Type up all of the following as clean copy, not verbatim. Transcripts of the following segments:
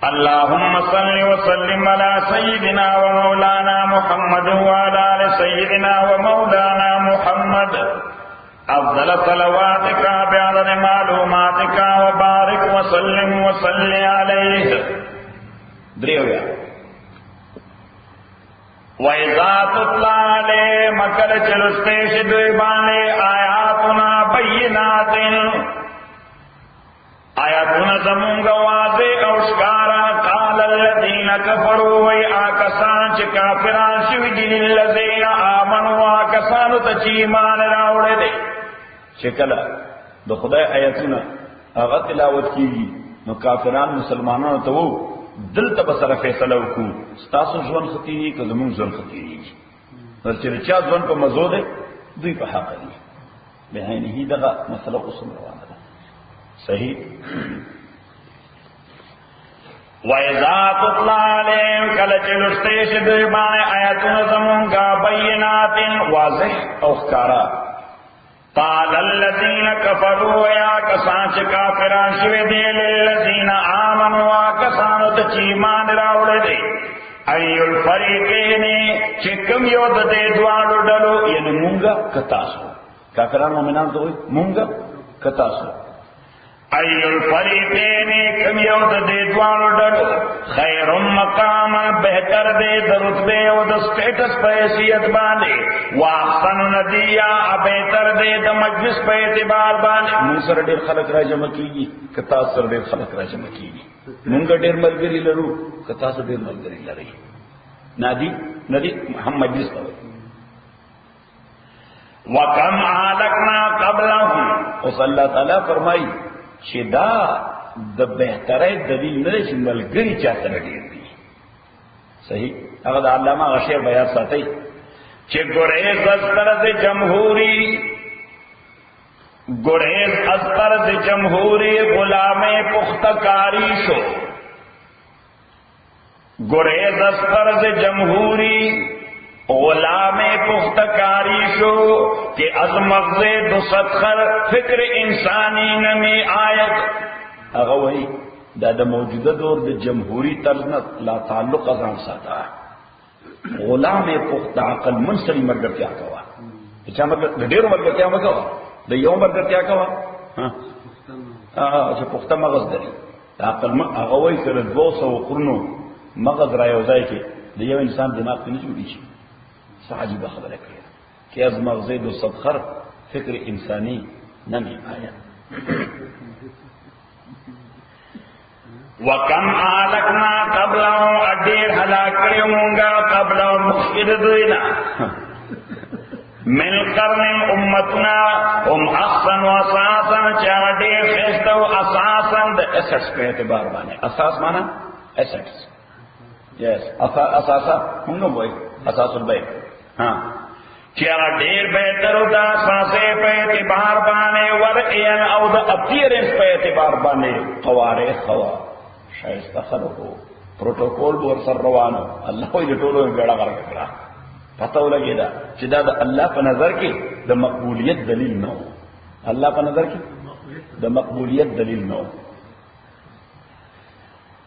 اللهم صل وسلم على سيدنا ومولانا محمد وعلى آل سيدنا ومولانا محمد افضل صلواتك بعدد معلوماتك وبارك وسلم وصل عليه. دریویا وَإِذَا تُتْلَى عَلَيْهِمْ مَكَرَ چلستیش دویبانے آیاتنا بینات آیاتنا زمونگا واضح اوشکارا قال الذین کفروا وی آکسان چی کافران شوی دی للذین آمنوا آکسان تچیمان راوڑے دے چکلا دو خدای آیاتنا آغا تلاوت کی نو کافران مسلمانان تو دل تا بسر فیصلہ وکو ستاسو ژوند خطیری که زمون ژوند خطیری ورچه چا ژوند په مزو ده دوی په حق دي بهینه دغه مسله قسم روانه ده صحیح. وَإِذَا تُتْلَى عَلَيْهِمْ کله چې لوستې شي دوی باندې آیاتونه زمونږه بینات واضح او ښکارا قال الذين كفروا يا کسان چې کافران شوي دي للذين آمنوا کسان ته چې ایمان راوړل دي ايو الفريقين چې کوم یو د دې دواړو ډلو یعنی مونږه کتاسو کافرانو مومنان ته وي مونږه کتاسو ايو الفريقين کوم یو د دې دواړو ډلو خیر مقام بهتر دې د رتبه او د سټیټس په حیثیت باندې واحسن ندیا بهتر دې د مجلس په اعتبار باندې موږ سره ډېر خلک را جمع کیږي کتا سره ډېر خلک را جمع کیږي موږ ډېر ملګری لرو کتا سره ډېر ملګری لري ندی هم مجلس ته وکم اهلکنا قبلهم او الله تعالی فرمایي چې دا د بهترۍ دلیل نه دی چې ملګری چا سره ډېر دي صحیح. هغه د علامه غشیر بیان ساتي چې ګریز از طرز جمهوری غلام پختکاری شو گریز از طرز جمهوری غلام پختکاری شو کہ از مغز دو سطخر فکر انسانی نمی آیت اگا وہی دا موجودہ دور دا جمہوری طرز لا تعلق ازان ساتا غلام پخت عقل منصری مرگر کیا کوا اچھا مرگر دیر مرگر کیا مگوا دا یو مرگر کیا کوا اچھا پختہ مغز دری عقل اگا وہی کر 200 قرنو مغز رایوزائی کے دا یو انسان دماغ کی نجوڑی چی عجیب خبر ہے کہ از مغز دو سطخر فکر انسانی نمی آیا. وکم آلکنا قبلہم اڈیر ہلاکڑی مونگا قبلہم مخیر دوینا من قرن امتنا ام احسن و اساسا چاہ دیر خیستو اساسا دا اسٹس پہ اعتبار بانے اساس مانا اسٹس یس اساسا ہنگو بوئی اساس البیت ہاں کیا ڈیر بہتر ہوتا سانسے پہ اعتبار بانے ورئین او دا اپیرنس پہ اعتبار بانے خوارے خوا شائستہ خلق ہو پروٹوکول بور سر روانو اللہ کوئی لٹولو میں بیڑا کر کرا پتہ ہو لگے دا چدا دا اللہ پہ نظر کی دا مقبولیت دلیل نو اللہ پہ نظر کی دا مقبولیت دلیل نو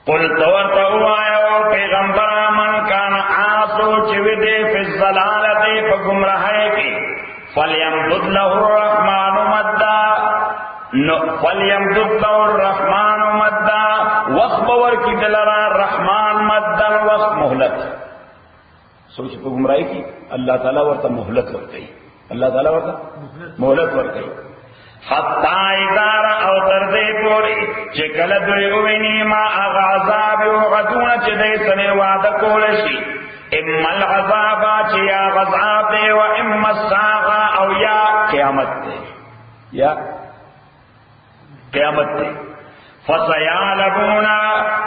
قل تورتو آئیو پیغمبر من کان آسو چویدے فی الزلالت پا گمراہے کی فلیمدد لہو الرحمن مدّا وقت بور کی دلرا رحمان مدّا وقت محلت سوچ پا گمراہی کی اللہ تعالیٰ ورطا محلت ورگئی اللہ تعالیٰ ورطا محلت ورگئی حتی ادار او تردے پوری چکل دوی اوینی ما اغازاب و غدون چی دے سنے وعدہ کولشی اما العذابا چی یا غذاب دے و اما الساغا او یا قیامت دے یا قیامت دے فسیالبونا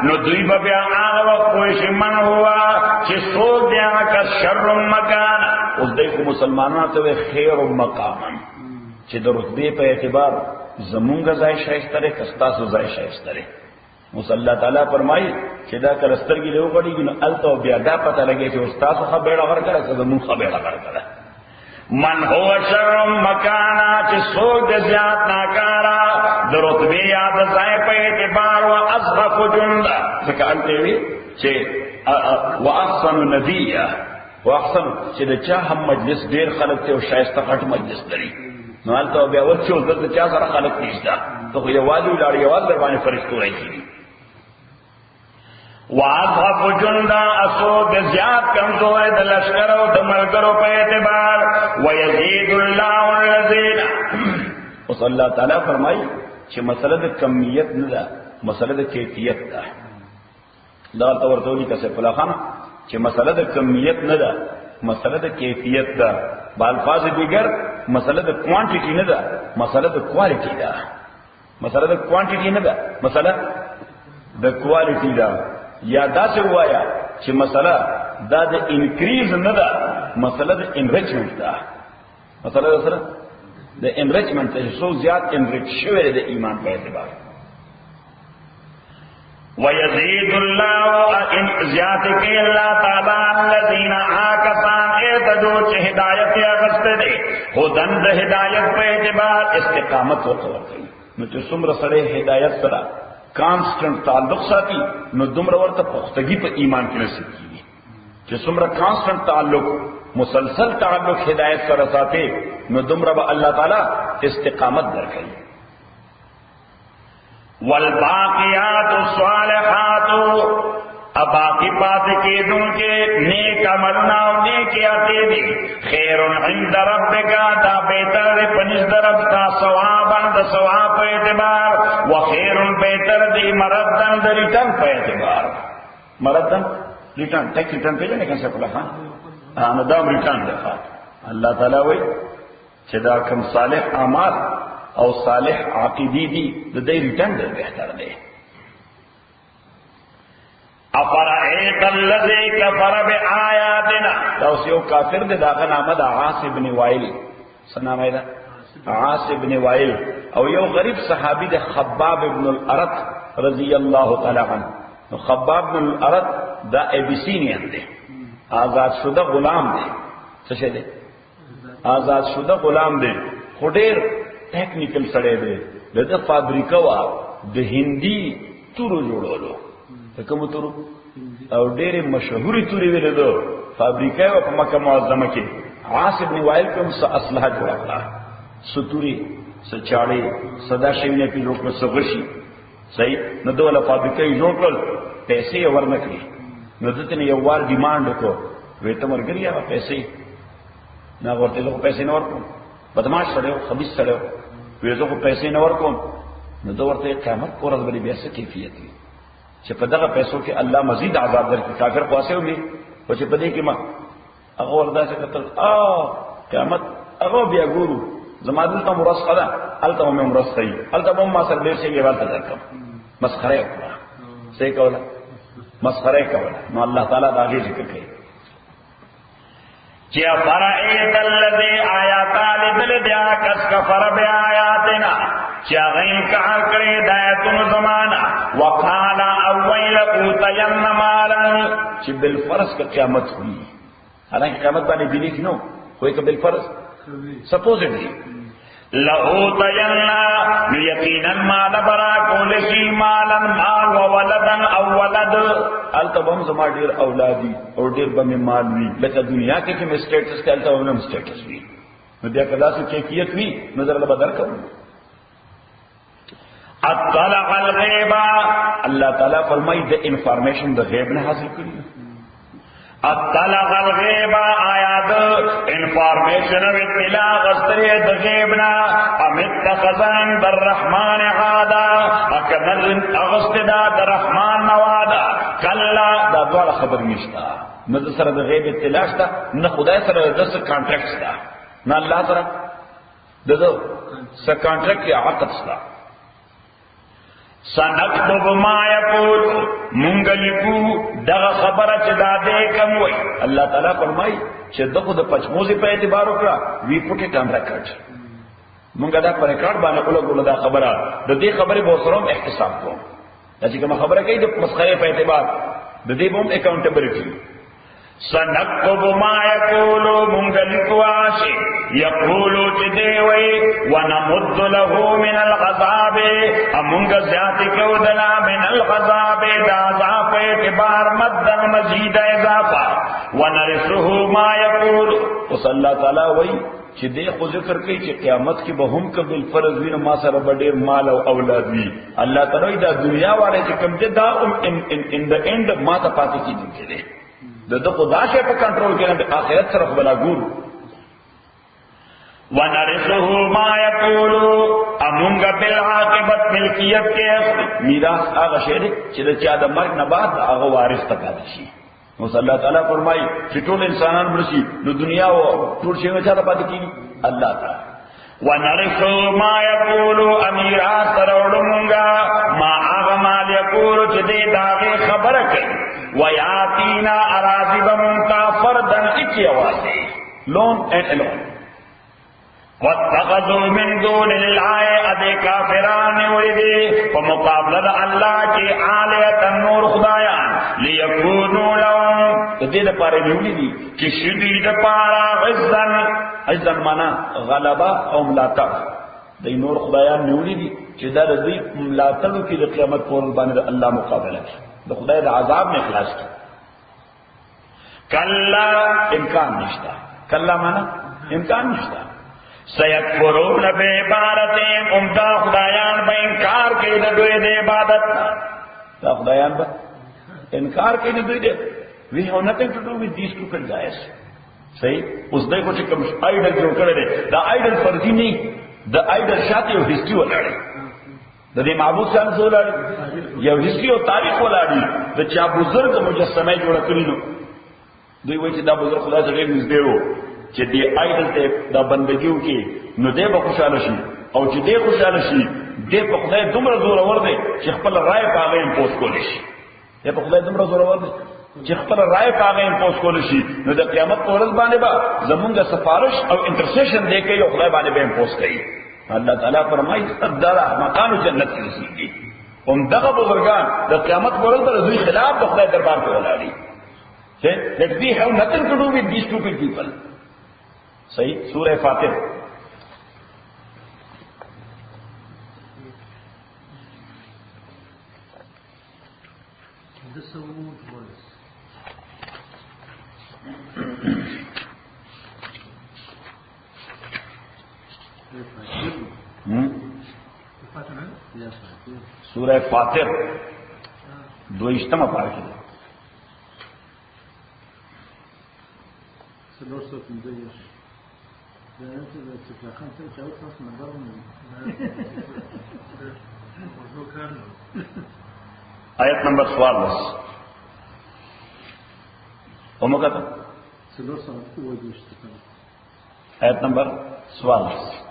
ندوی بیا آغا وقوش من ہوا چی سوک دیا کا شر مکان اس دیکھو مسلمانوں تو خیر مقاما چې د رتبه په اعتبار زمونږ ځای شایسته لري کستاسو ځای شایسته لري مصلی تعالی فرمایي چې دا کرسترګي له وړيږي نو الته بیا دا پته لګي چې استاد خو بیره ورکړه چې زمونږ خو بیره ورکړه من هو شر مکانا چې څوک د زیات ناکارا د رتبه یا د ځای په اعتبار او از واصغف جندا ځکه انته وی چې واحسن ندیه واحسن چې د چا هم مجلس ډیر خلک ته او شایسته غټ مجلس لري نو هلته بیا ورچو د چا سره خلک نشته ته خو یوازې ولاړ یوازې در باندې فرښتو راځي واصحاب جندا اسو د زیات کمزورې د لشکر او د ملګرو په اعتبار ويزيد الله الذين اوس الله تعالی فرمایي چې مسله د کمیت نه ده مسله د کیفیت ده دا ورته ولي کسه فلاخان چې مسله د کمیت نه ده مسله د کیفیت ده بالفاظ دیگر مسله د کوانټیټی نه ده مسله د کوالټی ده مسله د کوانټیټی نه ده مسله د کوالټی ده یا دا څه وایا چې مسله دا د انکریز نه ده مسله د انریچمنت ده مسله سره د انریچمنت ته څو زیات انریچ شوی د ایمان په اعتبار ويزيد الله ان زیات کې الله تعالی الذين آکسان اهتدوا چې هدایت یې غسته دي هدن د هدایت په اعتبار استقامت ورته نو چې څومره سره هدایت سره کانسټنٹ تعلق ساتي نو دومره ورته پختګي په ایمان کې نصیب کیږي چې څومره کانسټنٹ تعلق مسلسل تعلق هدایت سره ساتي نو دومره به الله تعالی استقامت درکړي والباقیات الصالحات اباقی پات کی دن کے نیک عملنا و نیک آتے دی خیر عند ربک دا بہتر دی پنج درب تا ثوابا دا ثواب پہ اعتبار و خیر بہتر دی مردن دا ریٹن پہ اعتبار مردن ریٹن ٹیک ریٹن پہ جانے کنسے پلا خان آمدام ریٹن دفعات اللہ تعالیٰ وی چدا کم صالح اعمال او صالح عقیدی دی دا دی ریٹن در بہتر دے افرائیت اللذی کفر بآیاتنا دا اس یو کافر دے داغا نامد عاص بن وائل سنام ہے دا عاص بن وائل او یو غریب صحابی دے خباب بن الارت رضی اللہ تعالی عنہ خباب بن الارت دا ایبیسینین دے آزاد شدہ غلام دے سشے دے آزاد شدہ غلام دے خودیر ٹیکنیکل سڑے دے دا فابریکا وا دا ہندی تورو جوڑو لو کوم تورو او ډېر مشهوري توري ویل دو فابریکه په مکه معظمه کې عاص بن وائل کوم څه اصله جوړ کړه ستوري سچاړي صدا شینه په لوکو سغشي صحیح نو دوله فابریکه جوړ کړل پیسې ورنکړي نو دته یو وار ډیماند وکړو وې ته مرګریا پیسې نه ورته له پیسې نه ورکوم بدمعاش سره خبيث سره وې زه کو پیسې نه ورکوم نو دوه ورته قیامت کورز بلی بیا څه کیفیت وي چې په دغه پیسو کې الله مزید عذاب درکړي کافر خاصه وي او چې په دې کې ما هغه وردا چې قتل قیامت هغه بیا ګورو زمادل ته مرسخه ده الته هم مرسخه الته هم ما سره ډیر شي غواړم درکم مسخره وکړه څه کوله مسخره کوله نو الله تعالی دا غي ذکر کوي چې فرائیت الذی آیات لذل بیا کس کفر بیااتنا چې غین کار کړی دایتون زمانہ وقالا اویل اوتین مالا چې بالفرض کا قیامت ہوئی حالانکہ قیامت باندې بلیک نو کوئی که بالفرض سپوزٹلی لأوتین یقینا مال برا کولشی مالا مال و ولدا او ولد التبم زما ډیر اولادی او ډیر بم مال وی لکه دنیا کې چې سٹیټس کې التبم سٹیټس وی نو بیا کدا څه کیفیت وی نظر له بدر کوم اطلع الغیب اللہ تعالیٰ فرمائی دا انفارمیشن دا غیب نے حاصل کری اطلع الغیب آیات انفارمیشن و اطلاع غستری دا غیبنا ام اتخذن در رحمان عادا اکدر اغست دا در رحمان نوادا کلا دا دوار خبر نشتا نہ سر دا غیب اطلاع شتا نہ خدا سر دس کانٹریکٹ شتا نہ اللہ سر دا سر کانٹریکٹ کی عقد شتا سنكتب ما يقول منگلکو دغه خبره چې دا دې کوم وای الله تعالی فرمای چې دغه د پچموزي په اعتبار وکړه وی پټه ټام راکړ مونږ دا پر ریکارډ باندې وګورو دا خبره د دې خبرې به سره احتساب کوو چې کوم خبره کوي د مسخره په اعتبار د دې بوم اکاونټیبلټي سنكتب ما يقول منغلق واشي يقول چدوي ونمد له من العذاب امنغ ذاتي كودنا من العذاب دا عذاب اعتبار مدن مزید اضافه ونرثه ما يقول وصلى الله تعالی وی چې دې خو ذکر کوي چې قیامت کې به هم قبل فرض وینه ما سره ډېر مال او اولاد وي الله تعالی دا دنیا والے چې کوم دې دا ان د اند ما ته پاتې کیږي د خدا شي په کنټرول کې نه آخرت سره بلا ګور ونرثه ما يقول امونګه بالعاقبت ملکیت کې میراث هغه شی چې د چا د مرګ نه بعد هغه وارث تکاږي شي نو صلی الله تعالی فرمایي چې ټول انسانان مرشي نو دنیا او ټول شی چا ته پاتې کیږي الله تعالی ونرثه ما يقول اميرا سرولمونګه ما هغه مال يقول چې دې داغه خبره کوي وياتينا اراذب منتا فردن اکی آوازی لون اینڈ الون واتخذوا من دون الله ادے کافران وردی ومقابلہ اللہ کی آلیت النور خدایان لیکونوا لهم دې لپاره نیولې دي چې شدی د پارا عزن معنا غلبا او ملاقات د نور خدایان نیولې دي چې دا د دې ملاقاتو کې د قیامت پر باندې الله مقابله کوي د خدای د عذاب نه خلاص کی کلا امکان نشتا کلا مانا امکان نشتا سیکفرون بے عبادتهم امتا خدایان با انکار کی دوی دے عبادت تا خدایان با انکار کی دوی دے we have nothing to do with these two guys صحیح اس دے کو چکم آئیڈل جو کرے دا آئیڈل فرضی نہیں دا آئیڈل شاتی اور ہسٹری ولاڑی د دې معبود ځان زولای یو هیڅ او تاریخ ولاړی د چا بزرګ مجسمه جوړ کړی نو دوی وایي چې دا بزرګ خدای ته ډېر نږدې وو چې دې آیدل ته دا بندګیو کې نو دې به خوشاله شي او چې دې خوشاله شي دې په خدای دومره زور ور دی چې خپل رائے پاغه امپوز کولی شي دې په خدای دومره زور ور دی چې خپل رائے پاغه امپوز کولی شي نو د قیامت پر ورځ باندې با زمونږ سفارش او انټرسیشن دې کوي او خدای باندې به امپوز کوي اللہ تعالیٰ فرمائی تبدار احمقان جنت کی رسول گی ان دغه بزرگان د قیامت پر ورځ دوی خلاف د خدای دربار ته ولاړي that we have nothing to do with these stupid people صحیح سورہ فاتر سورہ فاتر دو اجتماع پار کی آیت نمبر 44 آیت نمبر 44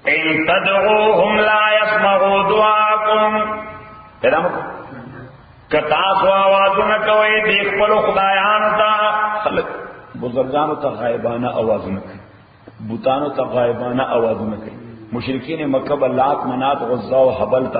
ان تدعوهم لا يسمعوا دعاءكم کتاسو آوازونه کوي د خپل خدایانو ته خلق بزرگانو ته غایبانه آوازونه کوي بوتانو ته غایبانه آوازونه کوي مشرکین مکه بلات منات غزا او حبل ته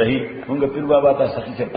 صحیح موږ پیر بابا ته صحیح څه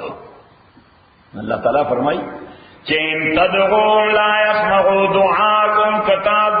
کو الله تعالی فرمای چین تدعو لا يسمعوا دعاكم کتاب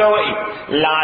کوي لا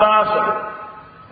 تاسو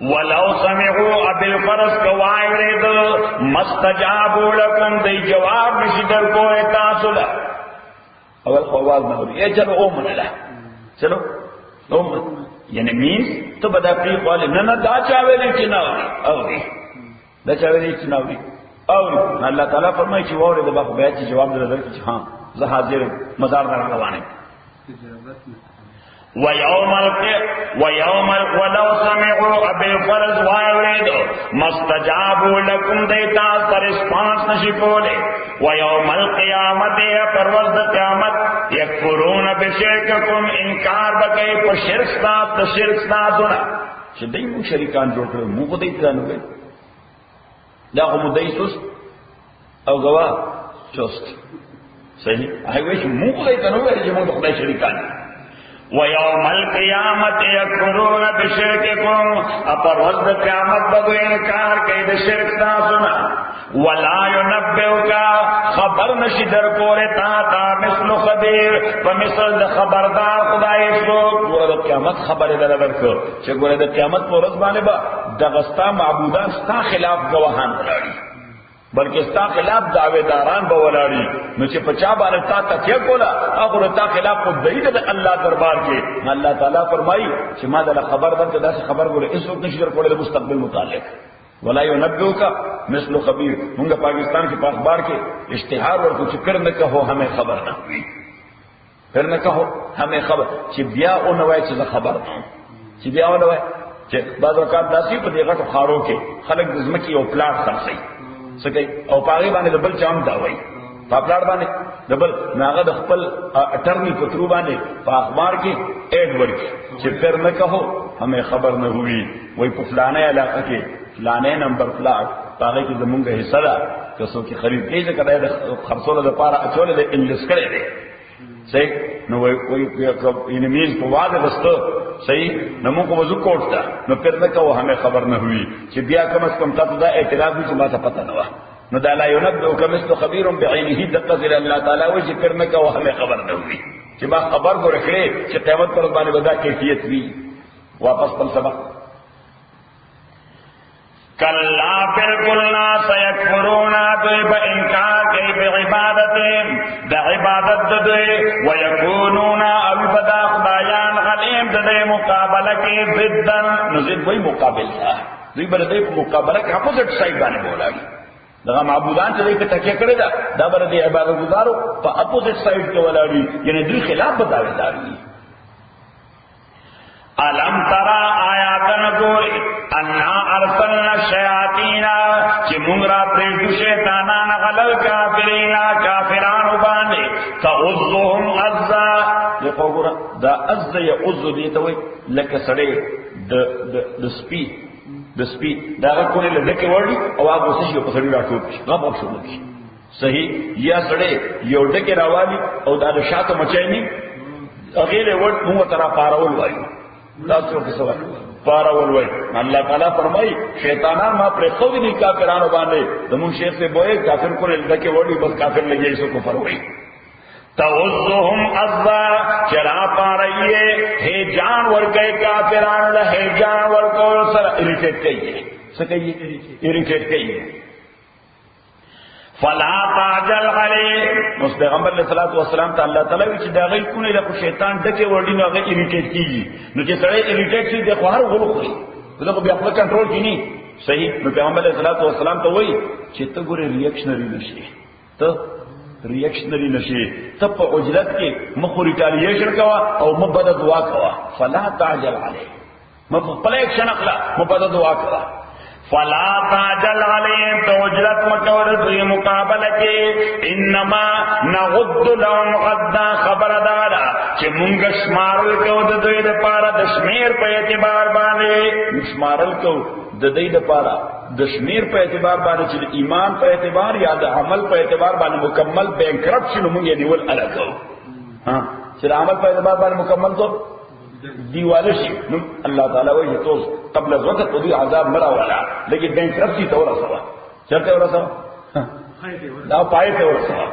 ولو سمعوا بالفرض کوایرید مستجابوا لكم دی جواب نشي در کوه تاسو له اول خواز نه وي چلو اومنه چلو اومن یعنی مینس تو بدا پری قول نه دا چا ویلې چې نه اوري دا چا ویلې چې نه اوري اوري الله تعالی فرمایي چې وره د بخ بیا چې جواب درکړي چې ها زه حاضر مزار نه روانه ويوم ولو سمعوا بالفرض وایرید مستجابوا لكم دیتا رسپانس نشی کوله ويوم القيامت پرورز قیامت یکفرون بشرککم انکار بکئی په شرک تاسو شرک تاسو نه چې دای مو شریکان جوړ کړو مو خدای ته نه وي دا کوم دایسوس او غوا چوست صحیح هغه چې مو خدای ته نه وي چې مو خدای شریکان وَيَوْمَ الْقِيَامَةِ يَكْفُرُونَ بِشِرْكِكُمْ اپر وزد قیامت بدو انکار کئی دے شرک تاسونا وَلَا يُنَبِّئُكَ خبر نشی در کورے تا مثل خبیر فمثل دا خبردار خدای سوک گورا دا قیامت خبر در درکو چه گورا دا قیامت پورز بانے با دغستا معبودان ستا خلاف گواہان بلاڑی بلکہ ستا خلاف دعویداران بولاڑی نو چې پچا باندې تا تکیه کولا هغه تا خلاف مدعی ده اللہ دربار کې اللہ تعالی فرمایي چې ما دا خبر درته داسې خبر ګوره هیڅ وخت نشي درکولای د مستقبل متعلق ولا ينبئك مثل خبیر. موږ پاکستان کې په اخبار کې اشتهار ورکو چې پھر نه کہو ہمیں خبر نہ ہوئی پھر نه کہو ہمیں خبر چې بیا او نه وای چې خبر نه چې بیا او نه وای چې بعض وخت داسې په دې غټ خارو کې خلک د ځمکې او پلاټ خرڅي سکی او پاغي باندې دبل چام دا وای پاپلار باندې دبل ناغه د خپل اٹرنی پترو باندې په اخبار کې ایڈ ورکی چې پھر نه کہو ہمیں خبر نه ہوئی وای په فلانه علاقه کې فلانه نمبر پلاټ پاغي کې زمونږه حصہ ده کسو کې خرید کیږي کړه د خرڅولو لپاره اچول د انګلیس کړي دي صحیح نو وای انیمیز په واده وستو صحیح نو موږ وضو کوټه نو پھر نه کہو ہمیں خبر نه ہوئی چې بیا کم از کم تاسو دا اعتراف دي چې ما ته پته نه و نو دا لا ينبئك مثل خبير بعينه دقذر الله تعالی و چې پھر نه کہو ہمیں خبر نه ہوئی چې ما خبر ورکړې چې قیامت پر باندې ودا کیفیت وی واپس پر سبق کلا بالکل نا سیکفرون دوی با انکار کئی بعبادتهم دا عبادت دوی ویکونون او بدا خدایان غلیم دوی مقابلہ کی ضدن نزید وی مقابل تھا دوی بردی مقابلہ کی اپوزٹ سائڈ بانے بولا گی دا معبودان چا دوی پہ تکیہ کرے دا بردی عبادت گزارو پا اپوزٹ سائڈ کے ولا گی یعنی دوی خلاف بتاوے داری الم ترى آیاتن گوری انا ارسلنا الشیاطین چی منگرا پریدو شیطانان غلل کافران باندے تعزهم عزا دیکھو گورا دا عز یا عز دیتا ہوئی لکه سڑے دا سپی دا اگر کونے لدکے وردی او آگو سشی و پسڑی راٹو کشی غب اکشو لکی صحیح یا سڑے یو ڈکے راوالی او دا شاعت مچائنی اغیر ورد مونگ ترا پاراول وائیو داسو کے سوال پارا ولوئی اللہ تعالیٰ فرمائی شیطانان ما پر خود نہیں کافرانو باندے دمون شیخ سے بوئے کافر کو لدکے وردی بس کافر لگے اسو کو فرمائی تعزهم عزا چرا پا رہیے ہے جان ورکے کافران لہے جان ورکو سر اریٹیٹ کئیے سکئیے اریٹیٹ کئیے فلا تعجل علی اس پیغمبر علیہ الصلوۃ والسلام ته الله تعالی چې دا غي کونه له شیطان ډکه ورډي نو هغه اریټیټ کیږي نو چې سره اریټیټ شي د خو هر غلو خوري دا خو بیا خپل کنټرول کینی صحیح نو پیغمبر علیہ الصلوۃ والسلام ته وایي چې ته ګوره ریاکشنری نشي ته ریاکشنری نشي ته په عجلت کې مخ ریټالیشن کوا او مبد دعا کوا فلا تعجل علی مخ اکشن اخلا مبد دعا کوا فلا تعجل علیہم تو اجرت مکورد ہوئی مقابلہ کے انما نغد لهم غدا خبردارا چھ منگا شمارل کو ددوی دا پارا دشمیر پہ اعتبار بانے شمارل کو ددوی دا پارا دشمیر پہ اعتبار بانے چھ ایمان پہ اعتبار یا دا عمل پہ اعتبار بانے مکمل بینکرپشن منگی دیول الگو چھ عمل پہ اعتبار بانے مکمل تو دیوالشی اللہ تعالیٰ وہی تو قبل از وقت تو بھی عذاب مرا والا لیکن بینکرپسی تو رہا سوا چلتے ہو رہا سوا نا پائے تے ہو رہا سوا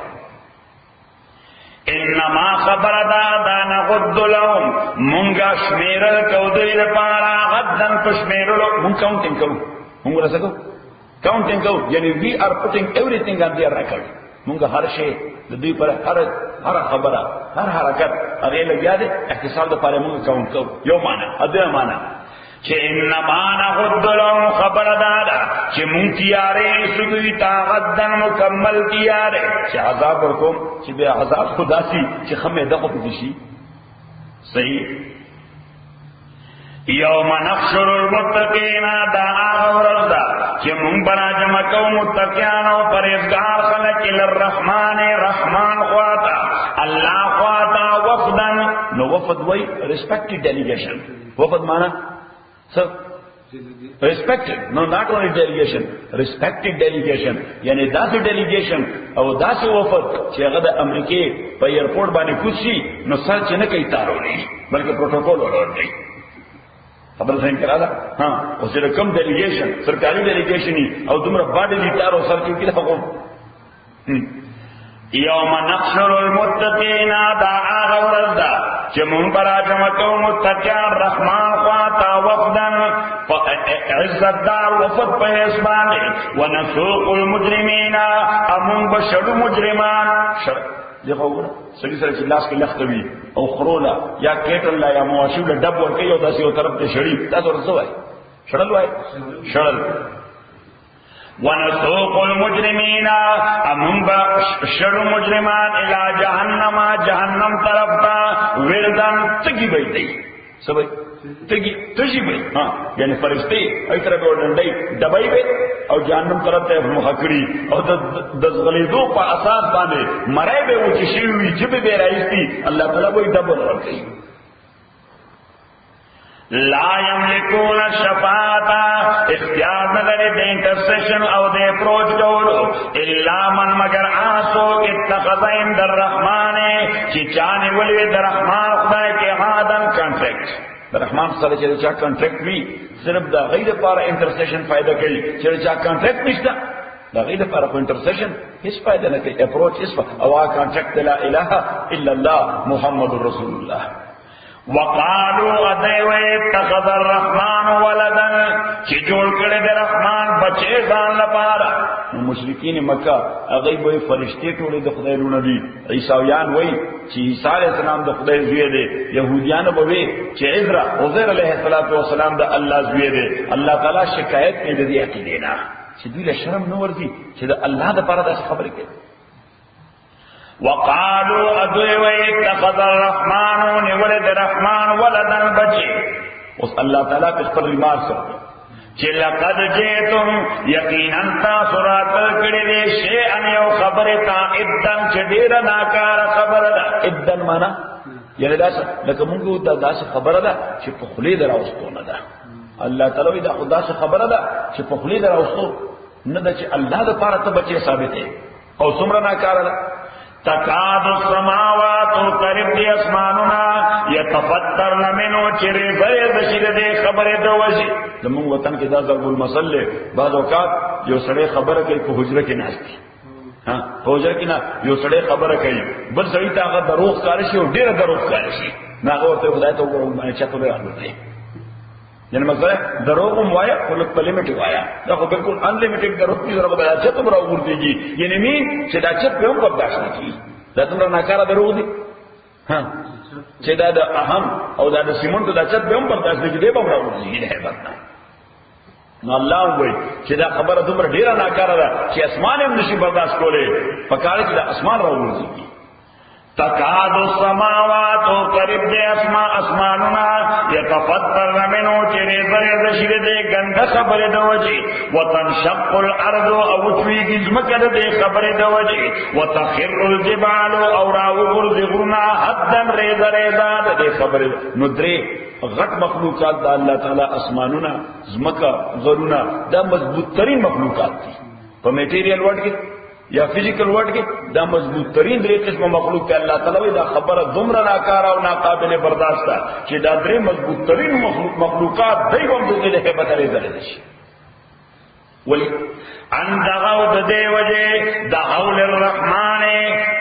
انما خبر دادا نغد لهم منگا شمیرل کو دیر پارا غدن پشمیرل من کاؤنٹنگ کرو منگو رہا سکو کاؤنٹنگ کرو یعنی we are putting everything on their record منگا ہر شے دوی پر ہر خبرہ ہر حرکت اگر لگیا دے احتساب دا پارے منگا کاؤنٹ کرو یو مانا ادھے مانا چھے انما نغد لهم خبر دادا چھے من تیارے سدوی تاغدن مکمل تیارے چھے عذاب ورکم چھے بے عذاب خدا سی چھے خمے دقو پتشی صحیح یوم نحشر المتقین دا آغورز دا چھے من بنا جمکو متقیانو پریزگار خلق للرحمن رحمان خواتا اللہ خواتا وفدن نو وفد وی ریسپیکٹی ڈیلیگیشن وفد مانا سر respected, no, not only delegation, respected delegation. یعنی داسې delegation او داسې وفد چې هغه د امریکې په ایرپورټ باندې کوشي نو سر چې نه کوي تارولې بلکې پروتوکول ورولې. خبر څنګه کړه؟ ها، او چې کوم delegation سرکاري delegation او دومره باندې دي تارو سر کې کله حکم. یوم نحشر المتقین دا هغه ورځ ده چې مونږ به راجمع کوو متقیان رحمان خواته وفدن عزت دار وفد په حیث باندې ونسوق المجرمین امون بشړو مجرمان دغه وګوره سړي سره چې لاس کې لخت وي او خروله یا کېټل یا مواشو له ډب ورکې او داسې یو طرف ته شړي تاسو ورته وایي شړل وایي شړل ونسوق المجرمین امون بشړو مجرمان الى جهنم جهنم طرف تا وردن تګي وي دی سبای تجی بھئی ہاں یعنی فرشتے ای طرح بے ڈنڈائی دبائی بے اور جہنم طرف تے مخکڑی اور دس غلیظوں پا اساس باندے مرے بے وہ چشی ہوئی جب بے رائستی اللہ تعالیٰ کوئی دبل رکھئی لا یملکون الشفاعتا اختیار نظر دے انٹرسیشن او دے اپروچ کولو الا من مگر آسو اتخذ عند الرحمن چی چانے ولی در رحمان خدای کے عادن کانٹریکٹ رحمان سره چې چا کانټریکټ وی صرف دا غیر لپاره انټرسیشن فائدہ کوي چې چا کانټریکټ نشته دا غیر لپاره انټرسیشن هیڅ فائدہ نه کوي اپروچ اس او کانټریکټ لا اله الا الله محمد رسول الله وقالوا ادعوا اتخذ الرحمن ولدا چې جوړ کړي د رحمان بچي ځان لپاره مشرکین مکه هغه وې فرشتي ټول د خدای لونه دي عیسایان وې چې عیسی علیه السلام د خدای زوی دی يهوديان به وې چې عزرا علیه السلام د الله زوی دی الله تعالی شکایت کوي د دې عقیده نه چې دوی له شرم نه ورځي چې د الله د لپاره د خبرې کوي وقالوا ادعوا اتخذ الرحمن ولد الرحمن ولدا بچي اس اللہ تعالیٰ کے پر ریمارک کرتے چې لقد جئتم یقینا تاسو راکړی دې شی ان یو خبره تا ادن چې ډیر ناکار خبره ده ادن معنا یعنی دا لکه موږ دا داسې خبره ده چې په خلی دراوستو نه ده الله تعالی دا خدا څخه خبره ده چې په خلی دراوستو نه ده چې الله د پاره ته بچي ثابت ہے او څومره ناکار ده تکاد السماوات قریب دی اسمانونا یتفطرن منو چری زید شید دی خبر دو وجی زمون وطن کې دا ضرب المثل بعض اوقات یو سړی خبره کوي په حجره کې ناشتي ها حجره کې نه یو سړی خبره کوي بل سړی ته هغه دروغ کار شي او ډیر دروغ کار شي هغه ورته خدای ته وګورم باندې چاته به راځي یعنی مثلا دروغ موایا خلق په لیمټ وایا دا خو بالکل ان لیمټډ دروغ کی ضرورت ده چې تم راو ورتيږي یعنی مين چې دا چې په کوم برداشت نه کی دا تمره ناکاره دروغ دي ها چې دا د اهم او دا د سیمونټ دا چې په کوم برداشت نه کی دی به راو ورتيږي نه هیبت نو الله وایي چې دا خبره تمره ډیره ناکاره ده چې اسمان هم نشي برداشت کوله پکاره چې دا اسمان راو ورتيږي تکاد السماوات قریب دے اسمانونا یتفطرن منو چرے زرد شید دے گندہ خبر دوجی وتنشق الارض اوچوی گزمکد دے خبر دوجی وتخر الجبال اوراو برزغرنا حدن ریز ریزاد دے خبر ندرے غٹ مخلوقات دا اللہ تعالی اسمانونا زمکا غرونا دا مضبوط ترین مخلوقات تھی پا میٹیریل ورڈ کے یا فزیکل ورڈ کے دا مضبوط ترین درې قسم مخلوق ته الله تعالی دا خبره دومره ناکاره او ناقابل برداشت ده چې دا درې مضبوط ترین مخلوقات دای هم د دې هیبت لري درشي ولی ان دغو د دې وجه د حول الرحمن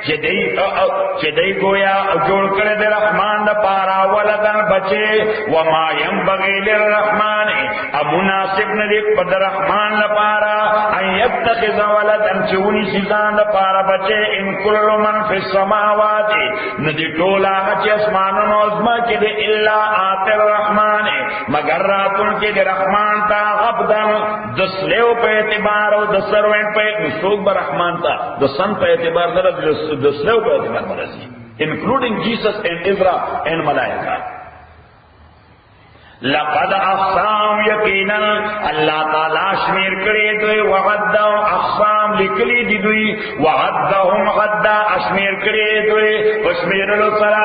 چې دای گویا جوړ کړي د رحمان د پارا ولدن بچي و ما ينبغي للرحمن امناسب ندی په رحمان لپاره ان يتخذ ولدن چونی سیزان لپاره بچي ان كل من في السماوات ندی ټولا چې اسمانونو ازما کې د الا ات الرحمن مگر راتون کې د رحمان تا غبدن د سلو په اعتبار او د سروینټ په نسوک بر رحمان تا د سن په اعتبار د سلو په اعتبار مرزي including Jesus and Ezra and Malaika لقد احصاهم یقینا اللہ تعالی شمیر کړي دوی وعدهم احصام لیکلي دي دوی وعدهم عدا اشمیر کړي دوی وشمیرلو سره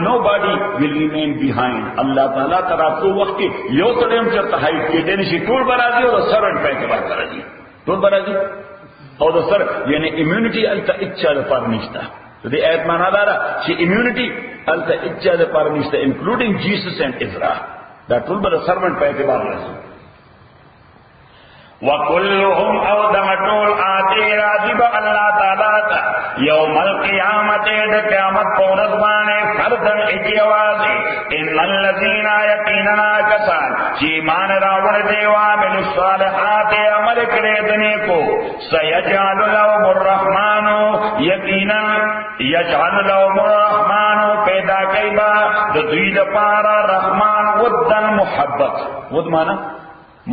nobody will remain behind. اللہ تعالی تراتو وخت یو تلم چې تهایت کې دي نشي ټول برازي او سرن په اعتبار راځي ټول برازي او د سر یعنی امیونټي الته اچا د پر نشته دې آیت معنا دا چې امیونټي الته اچا د پر نشته انکلوډینګ جیسس اینڈ ازرا دا ټول بل سرمن په اعتبار راځي وکلهم او دمټول آتی راجب الله تعالی تا یوم القیامت د قیامت په ورځ باندې فردن اجوازي ان الذين یقینا کسان چې ایمان راوړل دی او عمل الصالحات عمل کړي دنه کو سيجعل لهم الرحمن یقینا یجعل لهم الرحمن پیدا کایبا د دوی لپاره رحمان ودن محبت ود معنا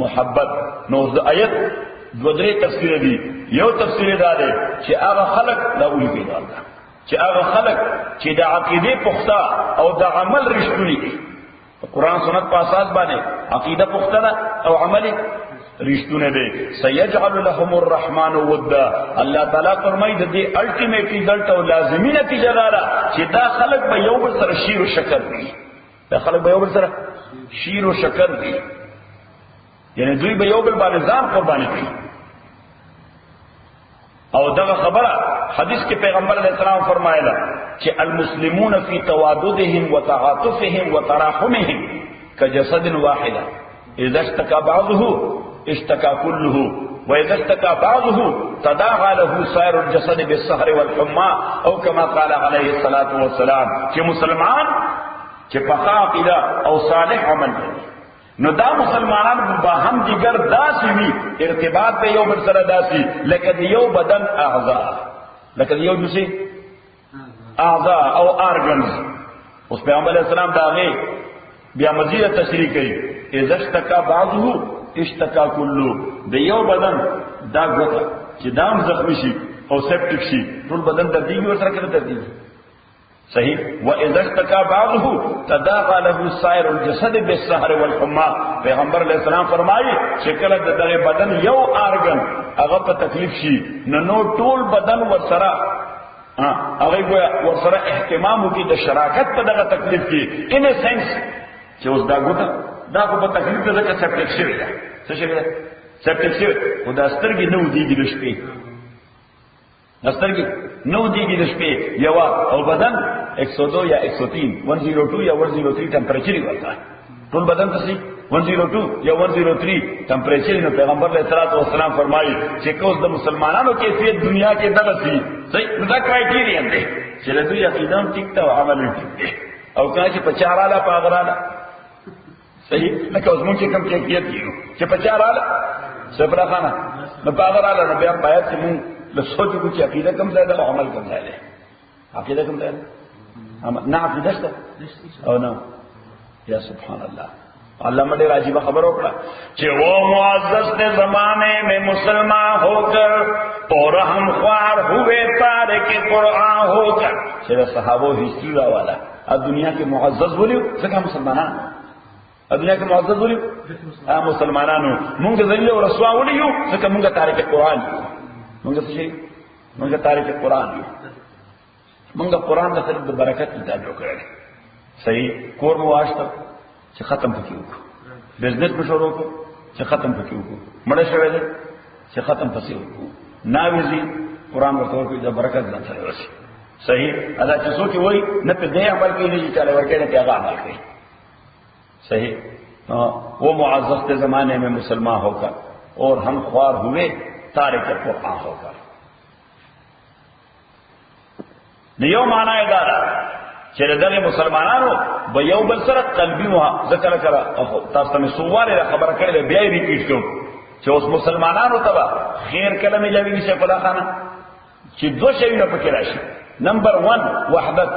محبت نو د آیت دو درې تفسیر دي یو تفسیر دا دی چې هغه خلق دا وی پیدا ده چې هغه خلق چې د عقیده پخته او د عمل رښتونی دي قرآن سنت په اساس باندې عقیده پخته ده او عمل رښتونه دي سيجعل لهم الرحمن ودا الله تعالی فرمایي د دې الټیمیټ ریزلټ او لازمي نتیجه ده چې دا خلق به یو بل سره شیر او شکر دي دا خلق به یو بل سره شیر او شکر دي یعنی دوی به یو بل باندې ځان قرباني کوي او دغه خبره حدیث کې پیغمبر علیہ السلام فرمایله چې المسلمون فی تواددهم وتعاطفهم وتراحمهم كجسد واحد اذا اشتكى بعضه اشتكى كله واذا اشتكى بعضه تداعى له سائر الجسد بالسهر والحمى او كما قال عليه الصلاه والسلام چې مسلمان چې په عقیده او صالح عمل کوي نو دا مسلمانان با هم دیگر داسی وی ارتباط به یو بل سره داسی لکه یو بدن اعضاء لکه یو دوسی اعضاء او ارګنز اوس پیغمبر علیہ السلام دا غي بیا مزید تشریح کوي اذا اشتكى بعضه اشتكى كله د یو بدن دا غوته چې دام زخمی شي او سپټیک شي ټول بدن د دې ور سره کړه تدې صحیح واذا اشتكى بعضه تداعى له سائر الجسد بالسهر والحمى پیغمبر علیہ السلام فرمایي چې کله د دغه بدن یو ارګن هغه په تکلیف شي نو ټول بدن ورسره هغه ورسره اهتمام وکړي د شراکت په دغه تکلیف کې ان سنس چې اوس دا ګوته دا په تکلیف د ځکه سپټیک شي څه شي سپټیک شي او دا سترګې نو دیږي د شپې سترګې نو دیږي د شپې یو او بدن 102 یا 103 102 یا 103 ټمپریچر ورته ټول بدن ته 102 یا 103 ټمپریچر نو پیغمبر علیہ الصلوۃ والسلام فرمایي چې کوز د مسلمانانو کیفیت دنیا کې دغه سي صحیح دا کرایټیریا دی چې له دوی عقیده ټیک ته او عمل ټیک دی او کله چې په چاراله پاغراله صحیح لکه اوس مونږ کوم کیفیت یو چې په چاراله سفر خانه نو پاغراله نو بیا باید چې مونږ له سوچو کو چې عقیده کم ځای ده او عمل کم ځای ده عقیده کم ځای ده نه عقیده شته او نه یا سبحان الله علامہ نے عجیب خبر وکړه چې وہ معزز نے زمانے میں مسلمان ہو کر اور ہم خوار ہوئے تارک قرآن ہو کر چې صحابه هیڅ والا ا دنیا کې معزز بولیو څنګه مسلمانان ا دنیا کې معزز بولیو ا مسلمانانو مونږ ذلیل او رسوا ولیو څنګه مونږ تارک قرآن مونږ څه شي مونږ تارک قرآن یو مونږ قرآن د صرف د برکت کتاب وکړل صحیح کور مو واشته چې ختم پکې وکړو بزنس په شروع وکړو چې ختم پکې وکړو مړ شوی دی چې ختم پکې وکړو ناویزي قرآن ورته ورکړي د برکت نه سره ورشي صحیح ادا چې څوک وایي نه په دې عمل کې نه چاله ورکړي نه هغه عمل کوي صحیح وہ معزز کے زمانے میں مسلمان ہو کر اور ہم خوار ہوئے تارک قرآن ہو کر نیو معنی ادارہ چې دغه مسلمانانو به یو بل سره قلبي وها ذکر کړه تاسو ته سوال خبره کړې بیا یې ریپیټ کوم چې اوس مسلمانانو ته خیر کله ملوي نشي په خانه چې دوه شیونه پکې راشي نمبر 1 وحدت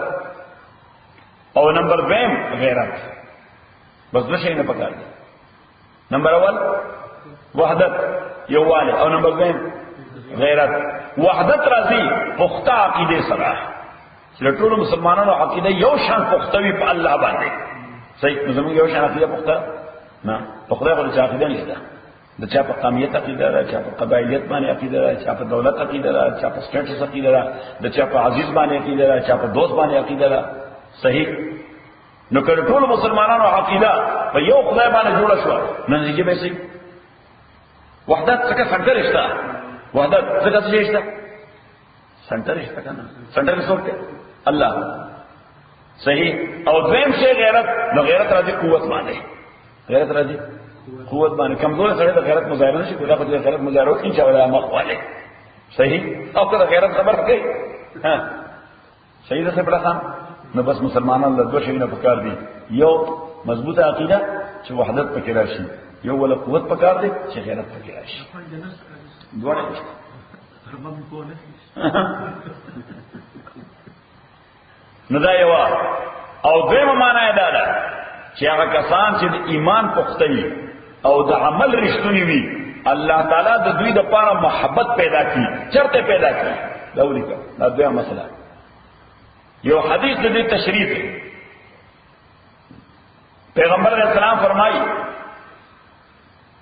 او نمبر 2 غیرت بس دوه شیونه پکار دي نمبر 1 وحدت یواله او نمبر 2 غیرت وحدت راځي پخته عقیده سره چې ټول مسلمانانو عقیده یو شان پختوي په الله باندې صحیح زموږ یو شان عقیده پخته نه په خدای خو چې عقیده نشته د چا په قومیت عقیده ده چا په قبایلیت باندې عقیده ده چا په دولت عقیده ده چا په سټیټس عقیده ده د چا په عزیز باندې عقیده ده چا په دوست باندې عقیده ده صحیح نو کله ټول مسلمانانو عقیده په یو خدای باندې جوړه شو نتیجه به شي وحدت څخه څنګه رښتا وحدت څخه څه رښتا سنټر رښتا کنه سنټر څوک دی الله صحیح او دویم شی غیرت نو غیرت راځي قوت باندې غیرت راځي قوت باندې کمزور سره د غیرت مظاهره نشي کولای خو د غیرت مظاهره وکړي چې ولا مخواله صحیح او کله غیرت خبر کوي ها صحیح ده څه پړخام نو بس مسلمانان له دوه شیونو پکار دي یو مضبوطه عقیده چې وحدت پکې راشي یو ولا قوت پکار دي چې غیرت پکې راشي دوه نو دا یو او دیمه معنی دا ده چې هغه کسان چې د ایمان پخته وي او د عمل رښتونی وي الله تعالی د دوی د پاره محبت پیدا کړي چرته پیدا کړي دا ولیکه دا دوه مسله یو حدیث د دې تشریح پیغمبر علیہ السلام فرمایي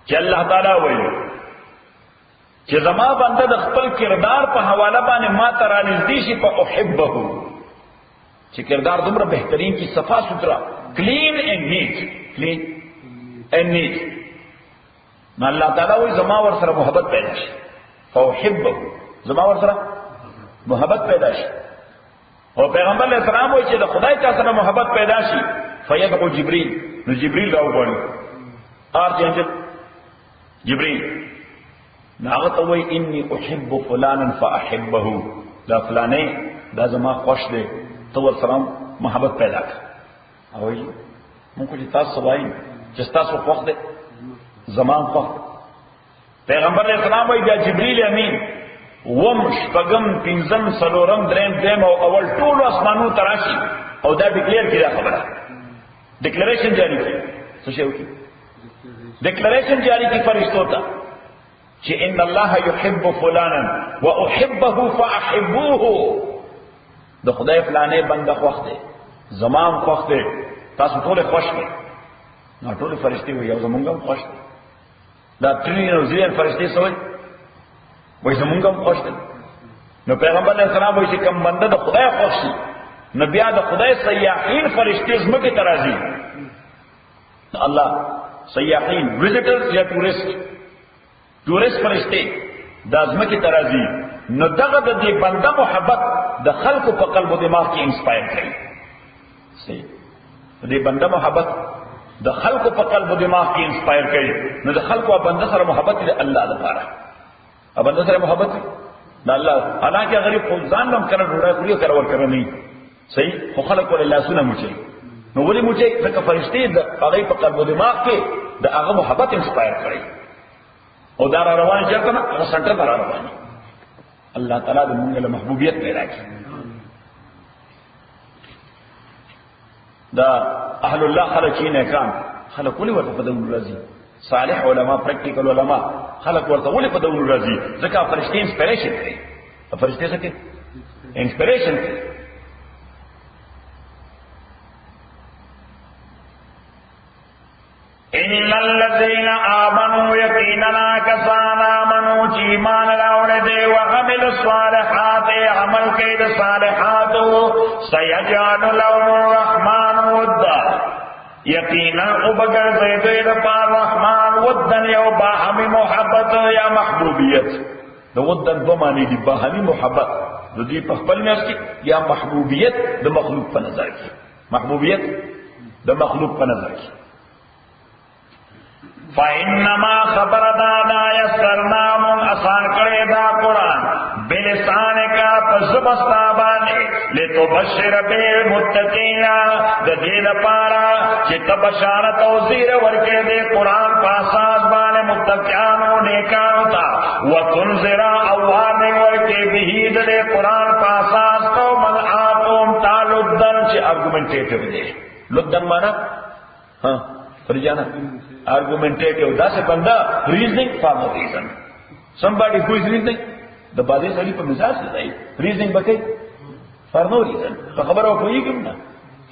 چې الله تعالی وایي چې زما بنده د خپل کردار په حواله باندې ما ته رانږدې شي په احبه چې کردار دومره بهترین کی صفا سترا کلین اینڈ نیٹ نو الله تعالی وایي زما ور سره محبت پیدا شي فاحبه زما ور سره محبت پیدا شي او پیغمبر علیہ السلام وایي چې د خدای تعالی سره محبت پیدا شي فیدعو جبريل نو جبريل راوړي ارجنجل جبريل ناغت وی انی احب فلانا فاحبه دا فلانه دا زما خوش دی تو ورسره محبت پیدا کړ او وی مونږ چې تاسو وایي چې تاسو خوښ دی زما خوښ پیغمبر علیہ السلام وی دا جبرئیل امین وم شپږم پنځم څلورم دریم دیم او اول ټول اسمانو تراشي او دا ډیکلیئر کړه خبره ډیکلیریشن جاری کړي څه شی وکړي ډیکلیریشن جاری کړي فرشتو ته چې ان الله يحب فلانا واحبه فاحبوه د خدای فلانه بنده خوښ دی زمام خوښ دی تاسو ټول خوښ دي نو ټول فرشتي وي او زمونږ هم خوښ دي دا ترینو زیر فرشتي سوي وای زمونږ هم خوښ دي نو پیغمبر علیہ السلام وایي چې کوم بنده د خدای خوښ شي نو بیا د خدای سیاحین فرشتي زمکه ترازی الله سیاحین وزټرز یا ټورست فرشتي د ازمکه ترازی نو دغه د دې بنده محبت د خلقو په قلب او دماغ کې انسپایر کړي صحیح دې بنده محبت د خلقو په قلب او دماغ کې انسپایر کړي نو د خلقو او بنده سره محبت د الله لپاره او بنده سره محبت د الله حالانکه غریب خو ځان هم کنه ډوډۍ خوري او کارور کوي نه صحیح خو خلق ول الله سونه موچي نو ولې موچي ځکه فرشتي د هغه په قلب او دماغ کې د هغه محبت انسپایر کړي او دار روان چرته نه هغه سنټر پر روان الله تعالی د موږ له محبوبیت پیدا کړي دا اهل الله خلک نه کام خلک ولې ورته په دغه راځي صالح علما پریکټیکل علما خلک ورته ولې په دغه راځي ځکه فرشتي انسپیریشن کوي فرشتي څه کوي انسپیریشن ان الذين امنوا يقينا كسان امنوا ایمان راوړل دي او عمل الصالحات عمل کوي د صالحاتو سيجعل لهم الرحمن ودا یقینا وبګر دې د پاره رحمان ودن یو باهمي محبت یا محبوبیت د ودن په معنی دی باهمي محبت د دې په خپل میاس کې یا محبوبیت د مخلوق په نظر کې محبوبیت د مخلوق په نظر کې فإنما خبر دادا یسرنا من آسان کرے دا قرآن بلسان کا پزبستا بانے لتبشر بالمتقین ددید پارا چت بشارت او زیر ورکے دے قرآن پاساس بانے متقیانو نیکانو تا وتنذر اوان ورکے بہید دے قرآن پاساس قوم آقوم تعلدن چھ ارگومنٹیٹو دے لدن مانا ہاں فرجانا argumentative that's a banda reasoning for no reason somebody who is reasoning the body sali pa misal se dai reasoning bakai for no reason to khabar ho koi gum na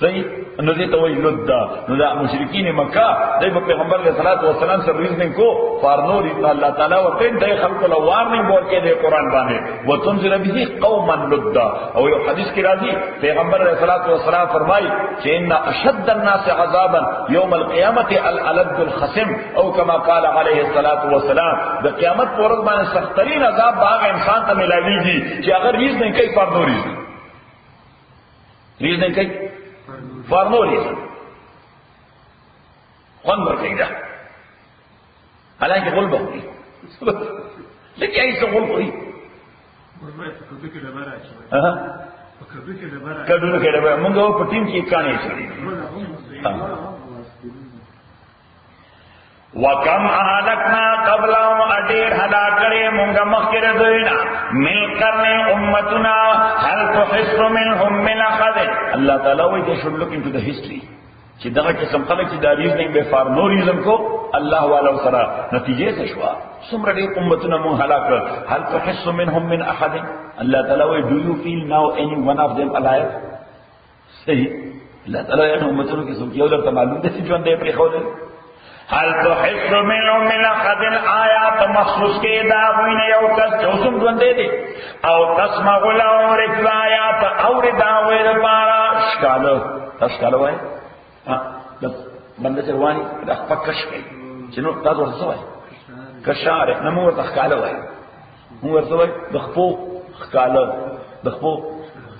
صحیح نو دې ته وایي لدا. نو دا مشرکین مکه دوی په پیغمبر علیه الصلاۃ والسلام سره ریزنګ کو فارنور الله تعالی ورته د خلکو له وارننګ ورکړي د قران باندې وتنذر به قوما لدا. او یو حدیث کې راځي پیغمبر علیه الصلاۃ والسلام فرمایي چې ان اشد الناس عذابا يوم القيامه الالد الخصم او كما قال عليه الصلاۃ والسلام. د قیامت پر ورځ باندې سخترین عذاب هغه انسان ته ملاويږي چې هغه ریزنګ کوي فارنور ریزنګ کوي فارنوریزم خوان ورکی دا حالانکہ غل بخوری لیکن ایسا غل خوری کدونو کے لبرا منگا وہ پر ٹیم کی کانی چلی وَكَمْ أَهْلَكْنَا قَبْلَهُمْ أَدِيرْ هَلَاكَرِ مُنْغَ مَخْكِرَ دُوِنَا مِنْ قَرْنِ أُمَّتُنَا هَلْ تُحِسُّ مِنْهُمْ مِنْ أَحَدٍ. Allah Ta'ala we they should look into the history. چې دغه قسم خلک چې دا ریزنګ به فارنوریزم کو الله والا سره نتیجه څه شو څومره ډېر امتونه مون هلاک هل تحس منهم من احد. الله تعالی we do you feel now any one of them alive. صحیح الله تعالی یې امتونو کې څوک یو درته معلوم دي چې ژوند یې پرې خو هل تحس منهم من احد آیات مخصوص کے داوین یو کس چوسم دوندے دے او تسمع له رکایات اور داوی پارا اشکال وای بندے چروانی پکش کی چنو تاسو ورته وای کشار نمو ورته اشکال وای مو ورته وای دخپو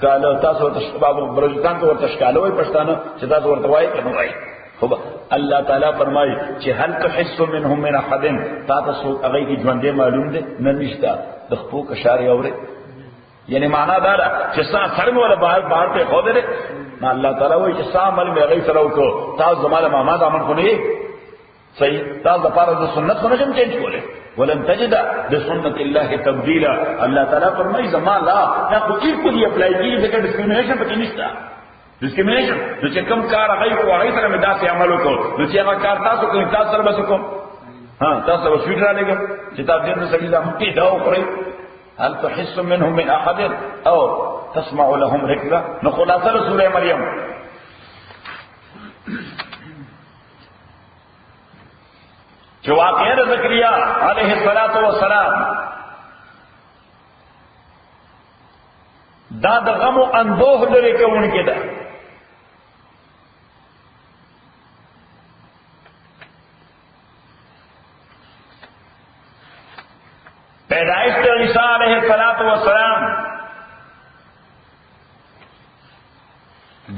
کاله تاسو ورته شباب برجتان ته ورته اشکال وای پښتانه چې تاسو ورته وای کنه وای خو الله تعالی فرمایي چې هل تحس منهم من احد تاسو هغه کی ژوندې معلوم دي نه نشتا د خپل کشاري اوره یعنی معنا دا چې سره ولا بهر ته خو دې نه الله تعالی وایي چې عمل مې غي سره وکړو تاسو زماده محمد امر خو نه صحیح تاسو د پاره د سنت خو نشم چینج کوله ولن تجد بسنت الله تبديلا. الله تعالی فرمایي زما لا دا خو بالکل یې اپلای کیږي ځکه ډیسکریمینیشن پکې نشته. ډیسکریمینیشن نو چې کوم کار هغه کو هغه سره مې داسې عمل وکړو نو چې هغه کار تاسو کوئ تاسو سره بس کوم تاسو به سویټ را لګم چې تاسو دې سړي لا مټي دا وکړئ. هل تحس منهم من احد او تسمع لهم ركزا. نو خلاصه سوره مریم چې واقعه زکریا علیه السلام دا د غم او اندوه لري کوونکې ده. پیدائش د عیسی علیہ السلام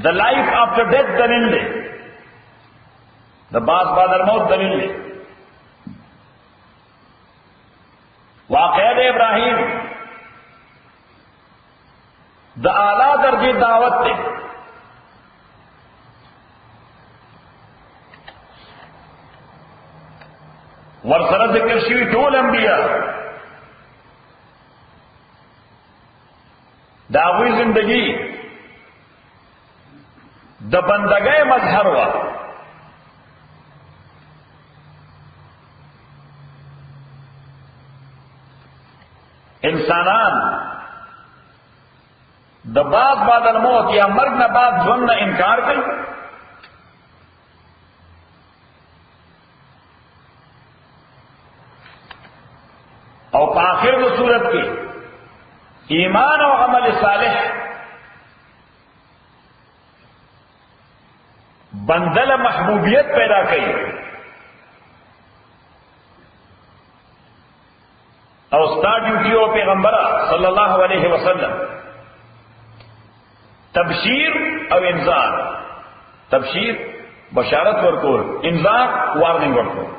the life after death دلیل دی د بعد الموت دلیل دی. واقعہ د ابراہیم د اعلی درجه دعوت دی. ورسره ذکر شوی ټول انبیاء داوی زندگی د بندګۍ مظهر وا. انسانان د بعد الموت یا مرګ نه بعد ژوند نه انکار کوي او په آخر د صورت کې ایمان او عمل صالح بندل محبوبیت پیدا کړي او ستا ډیوټي او پیغمبر صلی الله علیه وسلم تبشیر او انذار. تبشیر بشارت ورکول، انذار وارننګ ورکول.